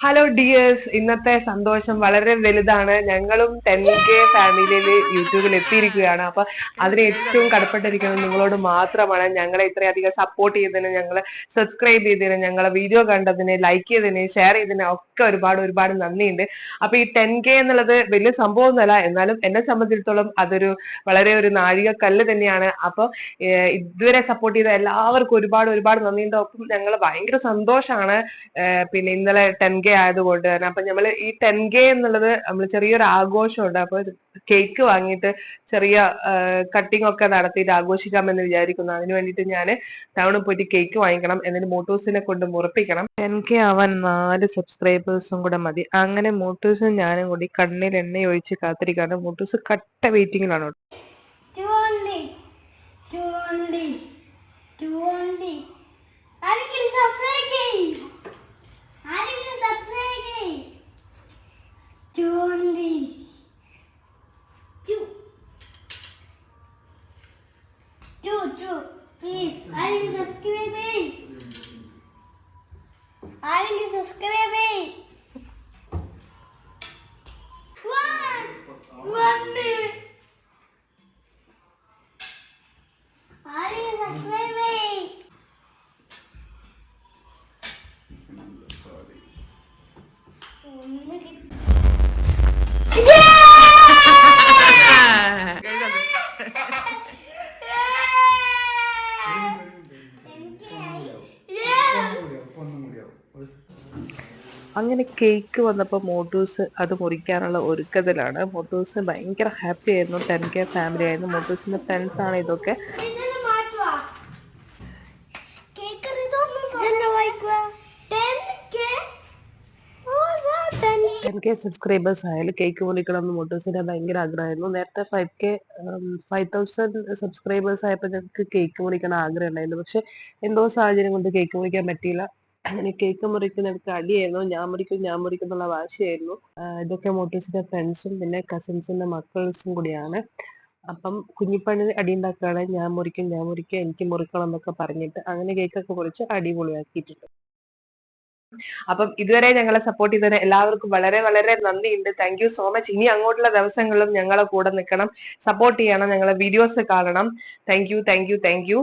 Hello dears, ഇന്നത്തെ സന്തോഷം വളരെ വലുതാണ്. ഞങ്ങളും 10K ഫാമിലിയിൽ യൂട്യൂബിൽ എത്തിയിരിക്കുകയാണ്. അപ്പൊ അതിന് ഏറ്റവും കടപ്പെട്ടിരിക്കുന്നത് നിങ്ങളോട് മാത്രമാണ്. ഞങ്ങളെ ഇത്രയധികം സപ്പോർട്ട് ചെയ്തതിന്, ഞങ്ങളെ സബ്സ്ക്രൈബ് ചെയ്തതിന്, ഞങ്ങളെ വീഡിയോ കണ്ടതിന്, ലൈക്ക് ചെയ്തതിന്, ഷെയർ ചെയ്തതിന് ഒക്കെ ഒരുപാട് നന്ദിയുണ്ട്. അപ്പൊ ഈ 10K എന്നുള്ളത് വലിയ സംഭവമൊന്നുമല്ല, എന്നാലും എന്നെ സംബന്ധിച്ചിടത്തോളം അതൊരു വളരെ ഒരു നാഴികക്കല്ല് തന്നെയാണ്. അപ്പൊ ഇതുവരെ സപ്പോർട്ട് ചെയ്ത എല്ലാവർക്കും ഒരുപാട് നന്ദിയുണ്ട്. ഒപ്പം ഞങ്ങൾ ഭയങ്കര സന്തോഷമാണ്. പിന്നെ ഇന്നലെ 10K ആയതുകൊണ്ട് തന്നെ അപ്പൊ നമ്മള് ഈ 10K എന്നുള്ളത് നമ്മൾ ചെറിയൊരു ആഘോഷമുണ്ട്. അപ്പൊ കേക്ക് വാങ്ങിയിട്ട് ചെറിയ കട്ടിംഗ് ഒക്കെ നടത്തിയിട്ട് ആഘോഷിക്കാമെന്ന് വിചാരിക്കുന്നു. അതിന് വേണ്ടിയിട്ട് ഞാൻ ടൗണിൽ പോയിട്ട് കേക്ക് വാങ്ങിക്കണം, എന്നിട്ട് മോട്ടോസിനെ കൊണ്ട് മുറപ്പിക്കണം. 10K ആവാൻ 4 സബ്സ്ക്രൈബേഴ്സും കൂടെ മതി. അങ്ങനെ മോട്ടോസും ഞാനും കൂടി കണ്ണിൽ എണ്ണ ഒഴിച്ച് കാത്തിരിക്കാണ്. മോട്ടോസ് കട്ട വെയിറ്റിംഗിലാണ്. Please, are you subscribing? Are you subscribing? One. Are you subscribing? അങ്ങനെ കേക്ക് വന്നപ്പോൾ മോട്ടൂസ് അത് മുറിക്കാനുള്ള ഒരുക്കത്തിലാണ്. മോട്ടൂസ് ഭയങ്കര ഹാപ്പി ആയിരുന്നു. 10K ഫാമിലി ആയിരുന്നു. മോട്ടൂസിന്റെ ഫ്രണ്ട്സ് ആണ് ഇതൊക്കെ. 10K സബ്സ്ക്രൈബേഴ്സ് ആയാലും കേക്ക് മുറിക്കണം എന്ന് മോട്ടൂസിന്റെ ഭയങ്കര ആഗ്രഹമായിരുന്നു. നേരത്തെ 5000 സബ്സ്ക്രൈബേഴ്സ് ആയപ്പോൾ ഞങ്ങൾക്ക് കേക്ക് മുറിക്കണം ആഗ്രഹം ഉണ്ടായിരുന്നു. പക്ഷെ എന്തോ സാഹചര്യം കൊണ്ട് കേക്ക് മുറിക്കാൻ പറ്റിയില്ല. അങ്ങനെ കേക്ക് മുറിക്കുന്നിടത്ത് അടിയായിരുന്നു. ഞാൻ മുറിക്കും എന്നുള്ള വാശിയായിരുന്നു. ഇതൊക്കെ മോട്ടൂസിന്റെ ഫ്രണ്ട്സും പിന്നെ കസിൻസിന്റെ മക്കൾസും കൂടിയാണ്. അപ്പം കുഞ്ഞിപ്പണി അടി ഉണ്ടാക്കുകയാണ്. ഞാൻ മുറിക്കും എനിക്ക് മുറിക്കണം എന്നൊക്കെ പറഞ്ഞിട്ട് അങ്ങനെ കേക്കൊക്കെ മുറിച്ച് അടിപൊളിയാക്കിയിട്ടുണ്ട്. അപ്പം ഇതുവരെ ഞങ്ങളെ സപ്പോർട്ട് ചെയ്തതിന് എല്ലാവർക്കും വളരെ നന്ദിയുണ്ട്. Thank you so much. ഇനി അങ്ങോട്ടുള്ള ദിവസങ്ങളിലും ഞങ്ങളെ കൂടെ നിൽക്കണം, സപ്പോർട്ട് ചെയ്യണം, ഞങ്ങളെ വീഡിയോസ് കാണണം. Thank you.